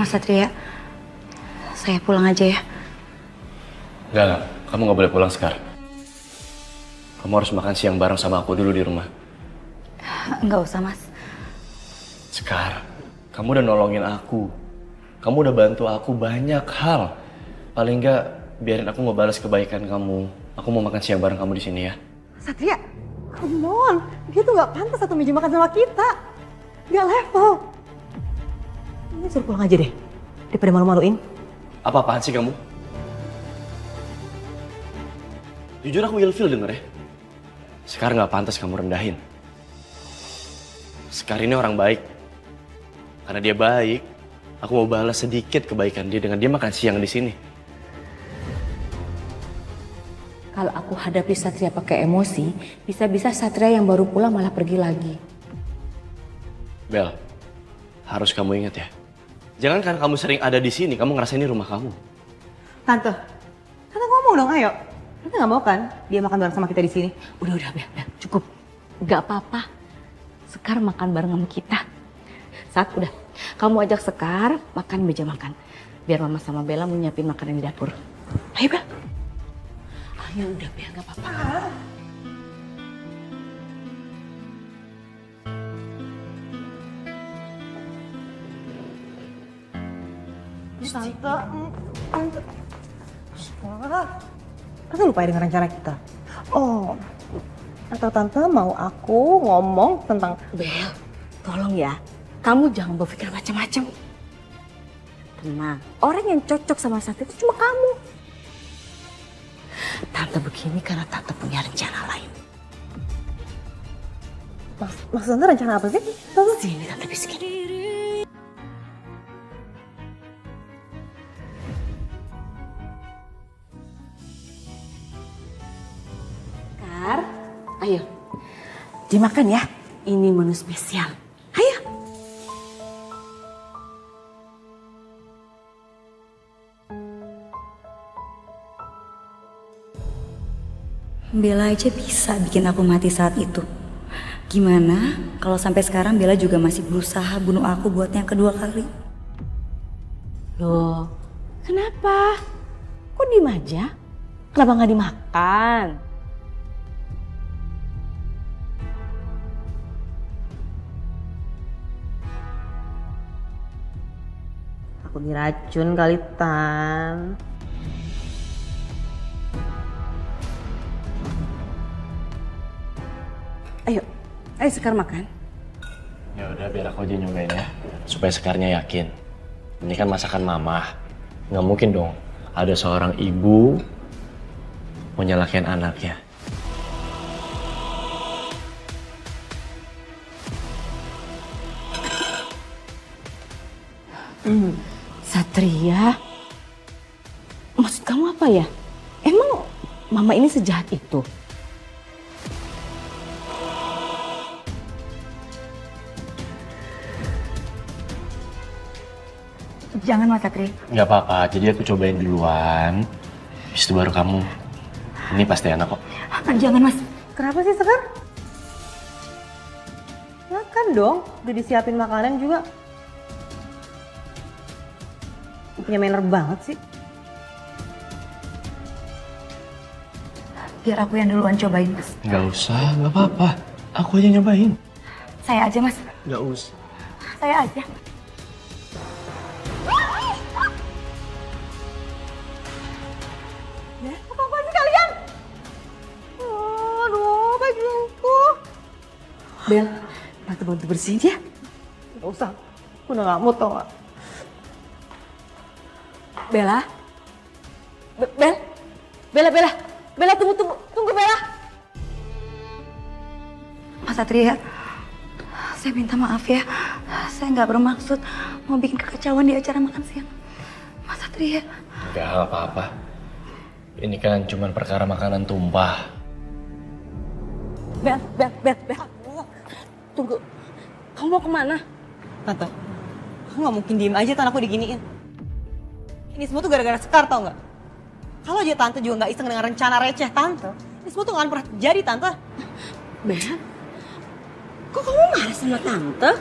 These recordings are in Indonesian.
Mas Satria, saya pulang aja ya. Enggak. Kamu nggak boleh pulang sekarang. Kamu harus makan siang bareng sama aku dulu di rumah. Enggak usah, Mas. Sekar, kamu udah nolongin aku. Kamu udah bantu aku banyak hal. Paling nggak biarin aku ngebalas kebaikan kamu. Aku mau makan siang bareng kamu di sini ya. Satria, come on. Dia tuh gak pantas satu meja makan sama kita. Gak level. Ini suruh pulang aja deh. Daripada malu-maluin. Apa-apaan sih kamu? Jujur aku ilfil denger ya. Sekar nggak pantas kamu rendahin. Sekar ini orang baik. Karena dia baik, aku mau balas sedikit kebaikan dia dengan dia makan siang di sini. Kalau aku hadapi Satria pakai emosi, bisa-bisa Satria yang baru pulang malah pergi lagi. Bel, harus kamu ingat ya. Jangan karena kamu sering ada di sini, kamu ngerasa ini rumah kamu. Tante ngomong dong, ayo. Tante gak mau kan dia makan bareng sama kita di sini? Udah, Bel, cukup. Gak apa-apa. Sekar makan bareng sama kita. Saat udah, kamu ajak Sekar makan di meja makan. Biar Mama sama Bella mau nyiapin makanan di dapur. Ayo, Bel. Ayo udah, Bel, gak apa-apa. Tante. Tante lupa dengan rencana kita. Oh, atau Tante mau aku ngomong tentang... Bel, tolong ya. Kamu jangan berpikir macam-macam. Tenang, orang yang cocok sama Satria itu cuma kamu. Tante begini karena Tante punya rencana lain. Maksud Tante rencana apa sih? Tante? Sini Tante bisikin. Kar, ayo. Dimakan ya. Ini menu spesial. Ayo. Bella aja bisa bikin aku mati saat itu. Gimana kalau sampai sekarang Bella juga masih berusaha bunuh aku buat yang kedua kali? Loh, kenapa? Kok diem aja? Kenapa nggak dimakan? Aku diracun kali, Tan. Ayo Sekar makan. Ya udah biar aku aja nyobain ya. Supaya Sekarnya yakin. Ini kan masakan mama. Nggak mungkin dong ada seorang ibu mau nyalakin anaknya. Satria, maksud kamu apa ya? Emang mama ini sejahat itu? Jangan, Mas Satria. Nggak apa-apa, jadi aku cobain duluan. Habis itu baru kamu. Ini pasti enak kok. Jangan, Mas. Kenapa sih, Sekar? Makan dong, udah disiapin makanan juga. Punya manner banget sih. Biar aku yang duluan cobain, Mas. Nggak usah, nggak apa-apa. Aku aja nyobain. Saya aja, Mas. Nggak usah. Saya aja. Apa sih kalian? Aduh, bajuku. Bel, Tante bantu bersihin ya. Gak usah, aku udah gak mau tau gak. Bella? Bella tunggu Bella. Mas Satria, saya minta maaf ya. Saya nggak bermaksud mau bikin kekacauan di acara makan siang. Mas Satria. Nggak apa-apa. Ini kan cuma perkara makanan tumpah. Bel. Tunggu. Kamu mau kemana? Tante, aku gak mungkin diem aja Tan, aku diginiin. Ini semua tuh gara-gara Sekar, tau gak? Kalau aja Tante juga gak iseng dengan rencana receh Tante, ini semua tuh gak akan pernah terjadi, Tante. Bel, kok kamu marah sama Tante?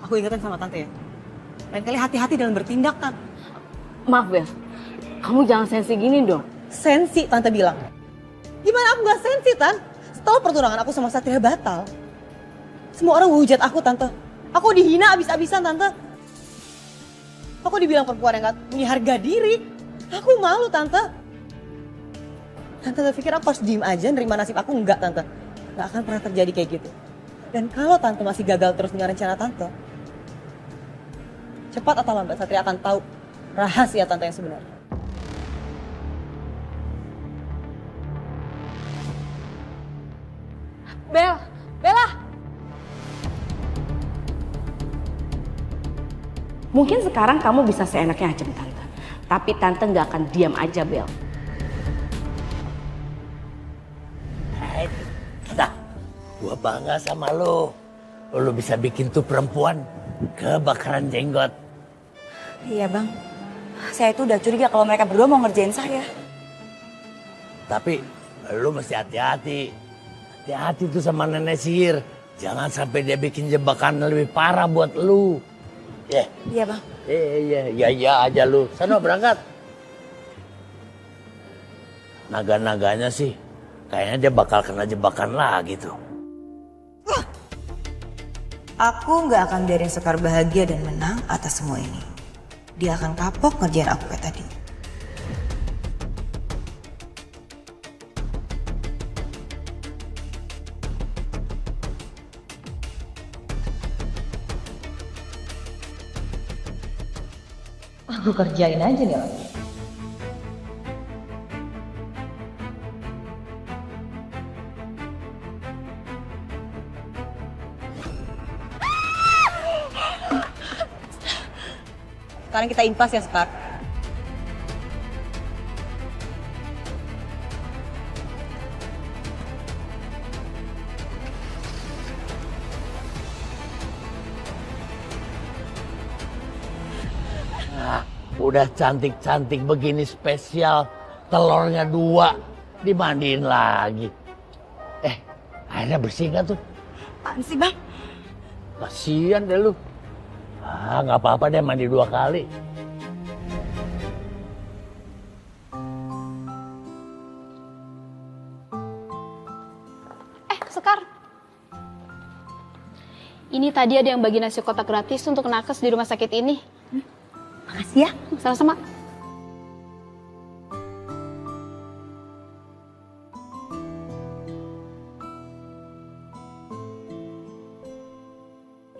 Aku ingetin sama Tante ya, Lain kali hati-hati dalam bertindak, Tan. Maaf Bel, kamu jangan sensi gini dong. Sensi, Tante bilang. Gimana aku gak sensi, Tan? Setelah pertunangan aku sama Satria batal, semua orang menghujat aku, Tante. Aku dihina abis-abisan, Tante. Aku dibilang perempuan yang gak punya harga diri. Aku malu, Tante. Tante pikir aku harus diem aja nerima nasib aku? Enggak, Tante. Gak akan pernah terjadi kayak gitu. Dan kalau Tante masih gagal terus dengan rencana Tante, cepat atau lambat Satria akan tahu rahasia Tante yang sebenarnya. Bella! Mungkin sekarang kamu bisa seenaknya aja Tante. Tapi Tante nggak akan diam aja, Bel. Nah, gua bangga sama lo. Lo bisa bikin tuh perempuan kebakaran jenggot. Iya bang, saya itu udah curiga kalau mereka berdua mau ngerjain saya. Tapi lo mesti hati-hati. Hati-hati tuh sama nenek sihir. Jangan sampai dia bikin jebakan lebih parah buat lu. Ya. Iya bang. Iya aja lu. Sana berangkat. Naga-naganya sih kayaknya dia bakal kena jebakan lagi tuh. Aku nggak akan biarin Sekar bahagia dan menang atas semua ini. Dia akan kapok ngerjain aku kayak tadi. Aku kerjain aja nih orang. Sekarang kita impas ya, Sekar. Udah cantik-cantik begini spesial, telurnya 2, dimandiin lagi. Airnya bersih nggak tuh? Apaan sih bang? Kasian deh lu. Nggak apa-apa deh mandi 2 kali. Sekar. Ini tadi ada yang bagi nasi kotak gratis untuk nakes di rumah sakit ini. Makasih ya. Sama-sama.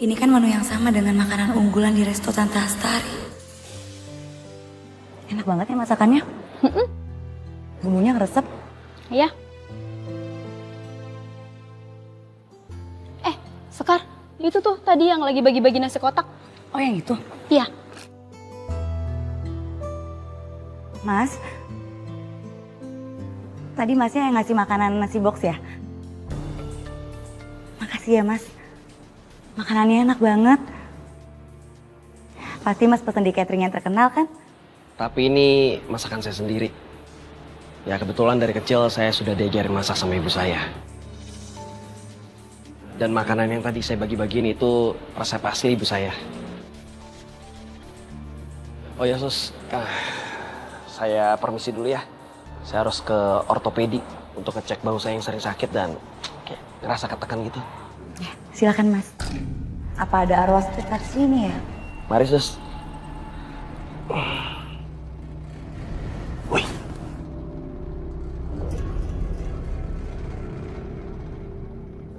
Ini kan menu yang sama dengan makanan unggulan di resto Tante Astari. Enak banget ya masakannya. Bumbunya ngeresep. Ya. Sekar, itu tuh tadi yang lagi bagi-bagi nasi kotak. Oh yang itu? Iya. Mas, tadi masnya yang ngasih makanan nasi box ya? Makasih ya mas, makanannya enak banget. Pasti mas pesan di catering yang terkenal kan? Tapi ini masakan saya sendiri. Ya kebetulan dari kecil saya sudah diajarin masak sama ibu saya. Dan makanan yang tadi saya bagi-bagiin itu resep asli ibu saya. Oh ya sus, saya permisi dulu ya. Saya harus ke ortopedi untuk ngecek bahu saya yang sering sakit dan kayak ngerasa ketekan gitu. Ya, silakan mas. Apa ada arwah sekitar sini ya? Mari sus. Wih.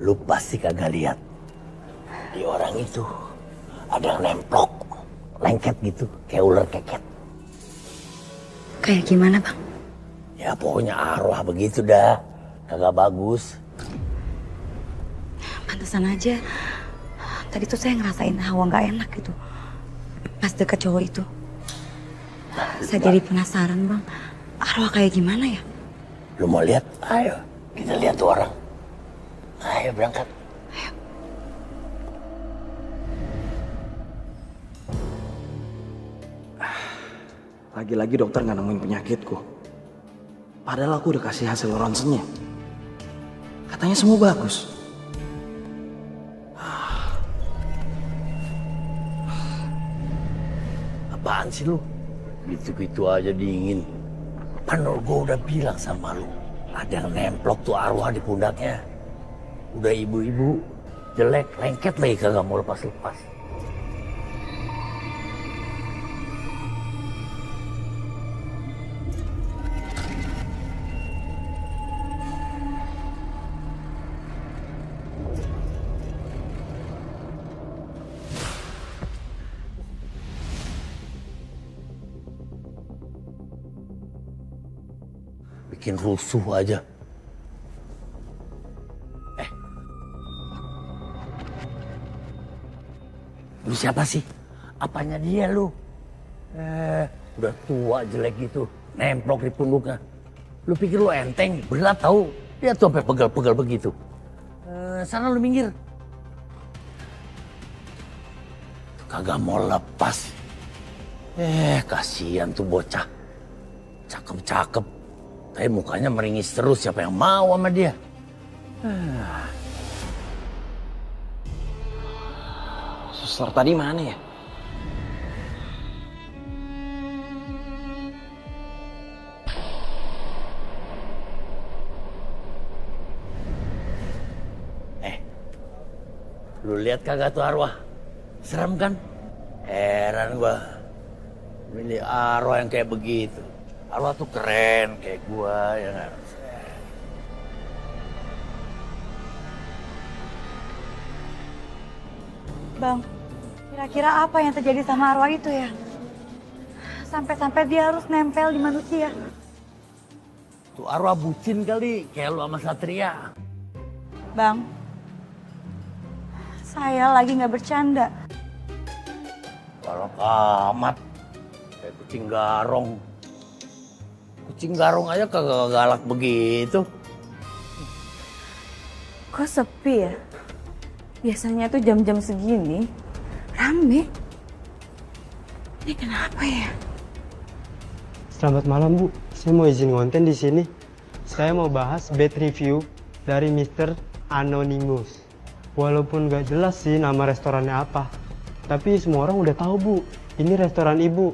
Lu pasti kagak lihat. Di orang itu ada yang nemplok, lengket gitu, kayak ular keket. Kayak gimana bang? Ya pokoknya arwah begitu dah, kagak bagus. Pantesan aja. Tadi tuh saya ngerasain hawa nggak enak gitu. Pas deket cowok itu. Saya jadi penasaran bang. Arwah kayak gimana ya? Lu mau lihat? Ayo, kita lihat tuh orang. Ayo berangkat. Lagi-lagi dokter nggak nemuin penyakitku. Padahal aku udah kasih hasil ronsennya. Katanya semua bagus. apaan sih lu? Gitu-gitu aja dingin. Panor gue udah bilang sama lu. Ada yang nemplok tuh arwah di pundaknya. Udah ibu-ibu jelek, lengket lagi kagak mau lepas-lepas. Bikin rusuh aja. Lu siapa sih? Apanya dia lu? Udah tua jelek gitu, nemplok di punduknya. Lu pikir lu enteng? Berat tau. Dia tuh sampai pegal-pegal begitu. Sana lu minggir. Kagak mau lepas. Kasihan tuh bocah. Cakep-cakep. Tapi mukanya meringis terus, siapa yang mau sama dia? Suster tadi mana ya? Lu lihat kagak tuh arwah? Serem kan? Heran gua. Milih arwah yang kayak begitu. Arwah tuh keren kayak gua ya kan. Bang, kira-kira apa yang terjadi sama arwah itu ya? Sampai-sampai dia harus nempel di manusia. Tuh arwah bucin kali, kayak lu sama Satria. Bang, saya lagi nggak bercanda. Galak amat, kayak kucing garong. Kucing garong aja kagak galak begitu. Kok sepi ya? Biasanya tuh jam-jam segini rame. Ini kenapa ya? Selamat malam Bu, saya mau izin konten di sini. Saya mau bahas bed review dari Mr. Anonymous. Walaupun gak jelas sih nama restorannya apa, tapi semua orang udah tahu Bu, ini restoran Ibu.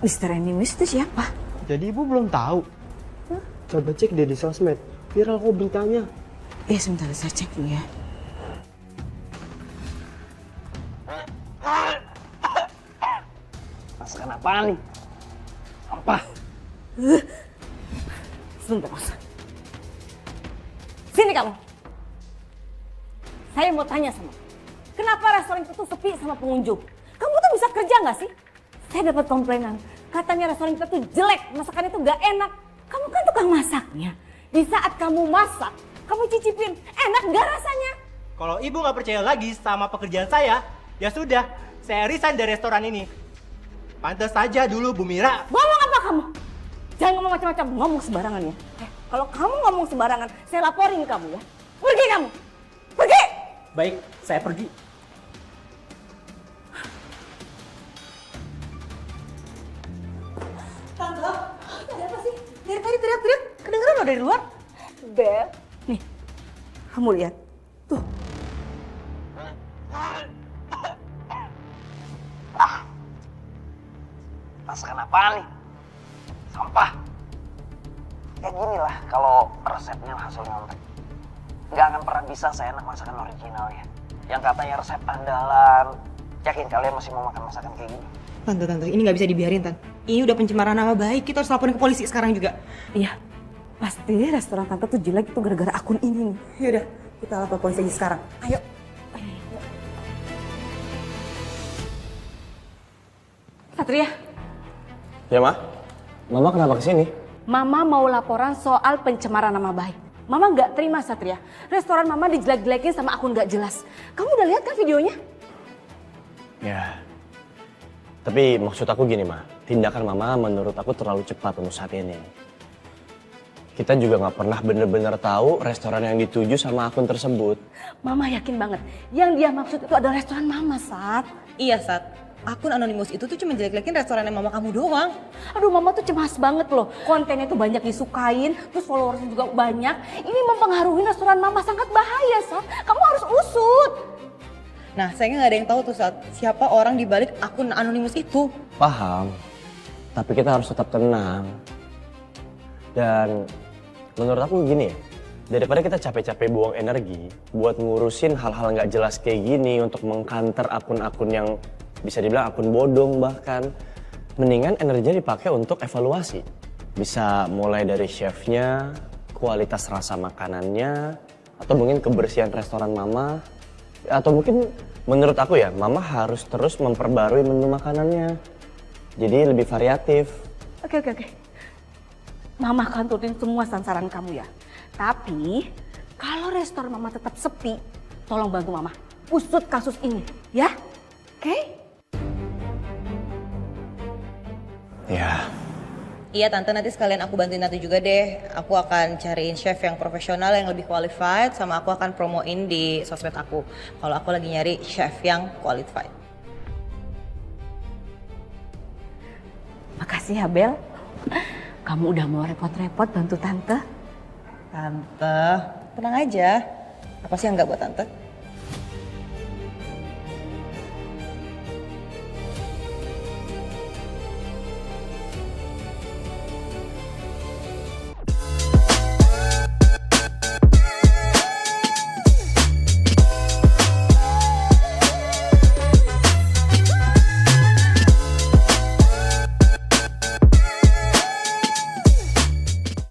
Mr. Anonymous itu siapa? Jadi Ibu belum tahu? Coba cek deh di sosmed, viral kok beritanya. Sebentar saya cek dulu ya. Masakan apaan nih? Sampah. Sebentar, Mas. Sini kamu. Saya mau tanya sama kamu. Kenapa restoran itu tuh sepi sama pengunjung? Kamu tuh bisa kerja nggak sih? Saya dapat komplainan. Katanya restoran kita tuh jelek, masakan itu nggak enak. Kamu kan tukang masaknya. Di saat kamu masak, kamu cicipin. Enak nggak rasanya? Kalau ibu nggak percaya lagi sama pekerjaan saya, ya sudah, saya resign dari restoran ini. Pantas saja dulu Bu Mira. Ngomong apa kamu? Jangan ngomong macam-macam, ngomong sembarangan ya. Kalau kamu ngomong sembarangan, saya laporin kamu ya. Pergi kamu, pergi! Baik, saya pergi. Tante, ada apa sih? Dari tadi teriak-teriak, kedengeran lo dari luar? Bel, nih, kamu lihat. Tuh. Masakan apaan nih? Sampah. Ya gini lah, kalau resepnya hasil nyontek. Nggak akan pernah bisa seenak masakan originalnya. Yang katanya resep andalan. Yakin kalian masih mau makan masakan kayak gini? Tante, ini nggak bisa dibiarin, Tante. Ini udah pencemaran nama baik, kita harus laporin ke polisi sekarang juga. Iya, pasti restoran tante tuh jelek itu gara-gara akun ini nih. Yaudah, kita lapor polisi aja sekarang. Ayo. Satria, Ya, Ma? Mama kenapa kesini? Mama mau laporan soal pencemaran nama baik. Mama nggak terima Satria. Restoran Mama dijelek-jelekin sama akun nggak jelas. Kamu udah lihat kan videonya? Ya. Tapi maksud aku gini, Ma. Tindakan Mama menurut aku terlalu cepat untuk saat ini. Kita juga nggak pernah bener-bener tahu restoran yang dituju sama akun tersebut. Mama yakin banget. Yang dia maksud itu adalah restoran Mama, Sat. Iya, Sat. Akun Anonymous itu tuh cuma jelek-jelekin restorannya mama kamu doang. Aduh, Mama tuh cemas banget loh. Kontennya tuh banyak disukain, terus followersnya juga banyak. Ini mempengaruhi restoran Mama, sangat bahaya, Sat. Kamu harus usut. Nah, sayangnya nggak ada yang tahu tuh saat siapa orang di balik akun anonimus itu. Paham, tapi kita harus tetap tenang. Dan menurut aku gini ya, daripada kita capek-capek buang energi buat ngurusin hal-hal nggak jelas kayak gini untuk mengkanter akun-akun yang bisa dibilang akun bodong bahkan, mendingan energinya dipakai untuk evaluasi. Bisa mulai dari chefnya, kualitas rasa makanannya, atau mungkin kebersihan restoran mama, atau mungkin menurut aku ya, mama harus terus memperbarui menu makanannya. Jadi lebih variatif. Oke. Mama akan turutin semua saran kamu ya. Tapi kalau restoran mama tetap sepi, tolong bantu mama usut kasus ini ya. Oke? Ya. Iya tante, nanti sekalian aku bantuin tante juga deh. Aku akan cariin chef yang profesional yang lebih qualified, sama aku akan promoin di sosmed aku kalau aku lagi nyari chef yang qualified. Makasih ya Bel. Kamu udah mau repot-repot bantu tante. Tante, tenang aja. Apa sih yang nggak buat tante?